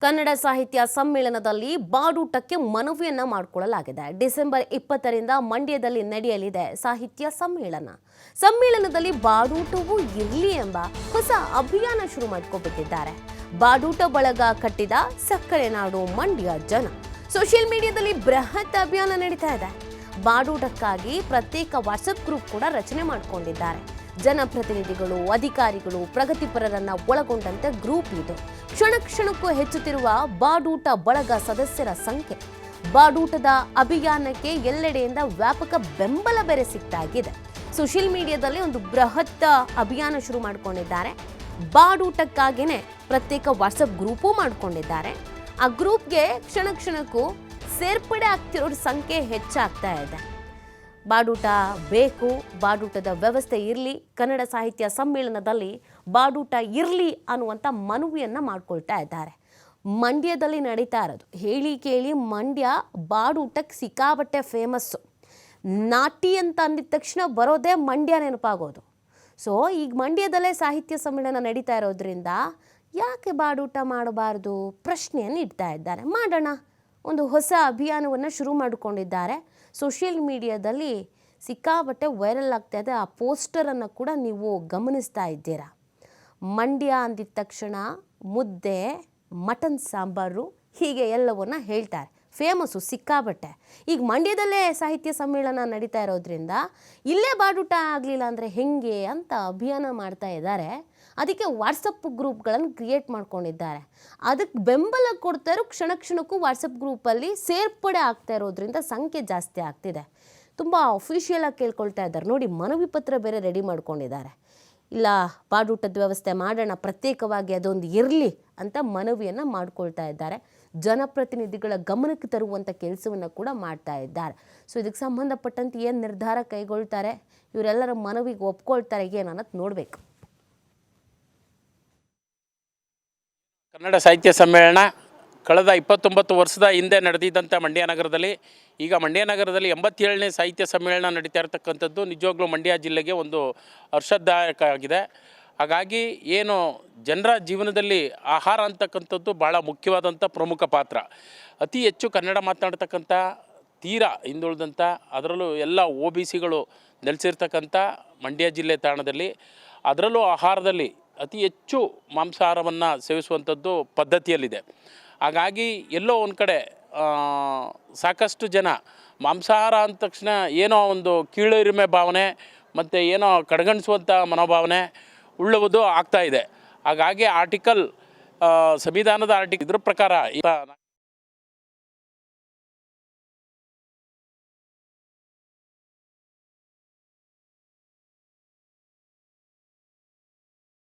ಕನ್ನಡ ಸಾಹಿತ್ಯ ಸಮ್ಮೇಳನದಲ್ಲಿ ಬಾಡೂಟಕ್ಕೆ ಮನವಿಯನ್ನ ಮಾಡಿಕೊಳ್ಳಲಾಗಿದೆ. ಡಿಸೆಂಬರ್ 20ರಿಂದ ಮಂಡ್ಯದಲ್ಲಿ ನಡೆಯಲಿದೆ ಸಾಹಿತ್ಯ ಸಮ್ಮೇಳನ. ಸಮ್ಮೇಳನದಲ್ಲಿ ಬಾಡೂಟವೂ ಇರಲಿ ಎಂಬ ಹೊಸ ಅಭಿಯಾನ ಶುರು ಮಾಡಿಕೊಂಡಿದ್ದಾರೆ. ಬಾಡೂಟ ಬಳಗ ಕಟ್ಟಿದ ಸಕ್ಕರೆ ನಾಡು ಮಂಡ್ಯ ಜನ. ಸೋಷಿಯಲ್ ಮೀಡಿಯಾದಲ್ಲಿ ಬೃಹತ್ ಅಭಿಯಾನ ನಡೀತಾ ಇದೆ. ಬಾಡೂಟಕ್ಕಾಗಿ ಪ್ರತ್ಯೇಕ ವಾಟ್ಸಪ್ ಗ್ರೂಪ್ ಕೂಡ ರಚನೆ ಮಾಡಿಕೊಂಡಿದ್ದಾರೆ. ಜನಪ್ರತಿನಿಧಿಗಳು, ಅಧಿಕಾರಿಗಳು, ಪ್ರಗತಿಪರರನ್ನ ಒಳಗೊಂಡಂತೆ ಗ್ರೂಪ್ ಇದು. ಕ್ಷಣಕ್ಕೂ ಹೆಚ್ಚುತ್ತಿರುವ ಬಾಡೂಟ ಬಳಗ ಸದಸ್ಯರ ಸಂಖ್ಯೆ. ಬಾಡೂಟದ ಅಭಿಯಾನಕ್ಕೆ ಎಲ್ಲೆಡೆಯಿಂದ ವ್ಯಾಪಕ ಬೆಂಬಲ ಬೇರೆ ಸಿಗ್ತಾಗಿದೆ. ಸೋಷಿಯಲ್ ಮೀಡಿಯಾದಲ್ಲಿ ಒಂದು ಬೃಹತ್ ಅಭಿಯಾನ ಶುರು ಮಾಡಿಕೊಂಡಿದ್ದಾರೆ. ಬಾಡೂಟಕ್ಕಾಗಿಯೇ ಪ್ರತ್ಯೇಕ ವಾಟ್ಸಪ್ ಗ್ರೂಪು ಮಾಡಿಕೊಂಡಿದ್ದಾರೆ. ಆ ಗ್ರೂಪ್ಗೆ ಕ್ಷಣಕ್ಕೂ ಸೇರ್ಪಡೆ ಆಗ್ತಿರೋ ಸಂಖ್ಯೆ ಹೆಚ್ಚಾಗ್ತಾ ಇದೆ. ಬಾಡೂಟ ಬೇಕು, ಬಾಡೂಟದ ವ್ಯವಸ್ಥೆ ಇರಲಿ, ಕನ್ನಡ ಸಾಹಿತ್ಯ ಸಮ್ಮೇಳನದಲ್ಲಿ ಬಾಡೂಟ ಇರಲಿ ಅನ್ನುವಂಥ ಮನವಿಯನ್ನು ಮಾಡ್ಕೊಳ್ತಾ ಇದ್ದಾರೆ. ಮಂಡ್ಯದಲ್ಲಿ ನಡೀತಾ ಇರೋದು ಹೇಳಿ ಕೇಳಿ ಮಂಡ್ಯ ಬಾಡೂಟಕ್ಕೆ ಸಿಕ್ಕಾಬಟ್ಟೆ ಫೇಮಸ್ಸು. ನಾಟಿ ಅಂತ ಅಂದಿದ ತಕ್ಷಣ ಬರೋದೇ ಮಂಡ್ಯ ನೆನಪಾಗೋದು. ಸೊ ಈಗ ಮಂಡ್ಯದಲ್ಲೇ ಸಾಹಿತ್ಯ ಸಮ್ಮೇಳನ ನಡೀತಾ ಇರೋದ್ರಿಂದ ಯಾಕೆ ಬಾಡೂಟ ಮಾಡಬಾರ್ದು ಪ್ರಶ್ನೆಯನ್ನು ಇಡ್ತಾ ಇದ್ದಾರೆ. ಮಾಡೋಣ, ಒಂದು ಹೊಸ ಅಭಿಯಾನವನ್ನು ಶುರು ಮಾಡಿಕೊಂಡಿದ್ದಾರೆ. ಸೋಷಿಯಲ್ ಮೀಡಿಯಾದಲ್ಲಿ ಸಿಕ್ಕಾಬಟ್ಟೆ ವೈರಲ್ ಆಗ್ತಾ ಇದೆ. ಆ ಪೋಸ್ಟರನ್ನು ಕೂಡ ನೀವು ಗಮನಿಸ್ತಾ ಇದ್ದೀರಾ. ಮಂಡ್ಯ ಅಂದಿದ ತಕ್ಷಣ ಮುದ್ದೆ, ಮಟನ್ ಸಾಂಬಾರು, ಹೀಗೆ ಎಲ್ಲವನ್ನ ಹೇಳ್ತಾರೆ. ಫೇಮಸ್ಸು ಸಿಕ್ಕಾಬಟ್ಟೆ. ಈಗ ಮಂಡ್ಯದಲ್ಲೇ ಸಾಹಿತ್ಯ ಸಮ್ಮೇಳನ ನಡೀತಾ ಇರೋದ್ರಿಂದ ಇಲ್ಲೇ ಬಾಡೂಟ ಆಗಲಿಲ್ಲ ಅಂದರೆ ಹೆಂಗೆ ಅಂತ ಅಭಿಯಾನ ಮಾಡ್ತಾ ಇದ್ದಾರೆ. ಅದಕ್ಕೆ ವಾಟ್ಸಪ್ ಗ್ರೂಪ್ಗಳನ್ನು ಕ್ರಿಯೇಟ್ ಮಾಡ್ಕೊಂಡಿದ್ದಾರೆ. ಅದಕ್ಕೆ ಬೆಂಬಲ ಕೊಡ್ತಾ ಇರೋ ಕ್ಷಣಕ್ಕೂ ವಾಟ್ಸಪ್ ಗ್ರೂಪಲ್ಲಿ ಸೇರ್ಪಡೆ ಆಗ್ತಾ ಇರೋದ್ರಿಂದ ಸಂಖ್ಯೆ ಜಾಸ್ತಿ ಆಗ್ತಿದೆ. ತುಂಬ ಅಫಿಷಿಯಲ್ ಆಗಿ ಕೇಳ್ಕೊಳ್ತಾ ಇದ್ದಾರೆ. ನೋಡಿ, ಮನವಿ ಪತ್ರ ಬೇರೆ ರೆಡಿ ಮಾಡ್ಕೊಂಡಿದ್ದಾರೆ. ಇಲ್ಲ, ಬಾಡೂಟದ ವ್ಯವಸ್ಥೆ ಮಾಡೋಣ, ಪ್ರತ್ಯೇಕವಾಗಿ ಅದೊಂದು ಇರಲಿ ಅಂತ ಮನವಿಯನ್ನು ಮಾಡ್ಕೊಳ್ತಾ ಇದ್ದಾರೆ. ಜನಪ್ರತಿನಿಧಿಗಳ ಗಮನಕ್ಕೆ ತರುವಂಥ ಕೆಲಸವನ್ನು ಕೂಡ ಮಾಡ್ತಾ ಇದ್ದಾರೆ. ಸೊ ಇದಕ್ಕೆ ಸಂಬಂಧಪಟ್ಟಂತೆ ಏನು ನಿರ್ಧಾರ ಕೈಗೊಳ್ತಾರೆ, ಇವರೆಲ್ಲರ ಮನವಿಗೆ ಒಪ್ಕೊಳ್ತಾರೆ ಏನು ಅನ್ನೋದು ನೋಡಬೇಕು. ಕನ್ನಡ ಸಾಹಿತ್ಯ ಸಮ್ಮೇಳನ ಕಳೆದ 29 ವರ್ಷದ ಹಿಂದೆ ನಡೆದಿದ್ದಂಥ ಮಂಡ್ಯ ನಗರದಲ್ಲಿ, ಈಗ ಮಂಡ್ಯ ನಗರದಲ್ಲಿ 87ನೇ ಸಾಹಿತ್ಯ ಸಮ್ಮೇಳನ ನಡೀತಾ ಇರತಕ್ಕಂಥದ್ದು ನಿಜವಾಗ್ಲೂ ಮಂಡ್ಯ ಜಿಲ್ಲೆಗೆ ಒಂದು ಹರ್ಷದಾಯಕ ಆಗಿದೆ. ಹಾಗಾಗಿ ಏನು ಜನರ ಜೀವನದಲ್ಲಿ ಆಹಾರ ಅಂತಕ್ಕಂಥದ್ದು ಭಾಳ ಮುಖ್ಯವಾದಂಥ ಪ್ರಮುಖ ಪಾತ್ರ. ಅತಿ ಹೆಚ್ಚು ಕನ್ನಡ ಮಾತನಾಡ್ತಕ್ಕಂಥ, ತೀರಾ ಹಿಂದುಳಿದಂಥ, ಅದರಲ್ಲೂ ಎಲ್ಲ OBCಗಳು ನೆಲೆಸಿರ್ತಕ್ಕಂಥ ಮಂಡ್ಯ ಜಿಲ್ಲೆ ತಾಣದಲ್ಲಿ, ಅದರಲ್ಲೂ ಆಹಾರದಲ್ಲಿ ಅತಿ ಹೆಚ್ಚು ಮಾಂಸಾಹಾರವನ್ನು ಸೇವಿಸುವಂಥದ್ದು ಪದ್ಧತಿಯಲ್ಲಿದೆ. ಹಾಗಾಗಿ ಎಲ್ಲೋ ಒಂದು ಕಡೆ ಸಾಕಷ್ಟು ಜನ ಮಾಂಸಾಹಾರ ಅಂದ ತಕ್ಷಣ ಏನೋ ಒಂದು ಕೀಳಿರಿಮೆ ಭಾವನೆ ಮತ್ತು ಏನೋ ಕಡೆಗಣಿಸುವಂಥ ಮನೋಭಾವನೆ ಉಳ್ಳುವುದು ಆಗ್ತಾಯಿದೆ. ಹಾಗಾಗಿ ಸಂವಿಧಾನದ ಇದ್ರ ಪ್ರಕಾರ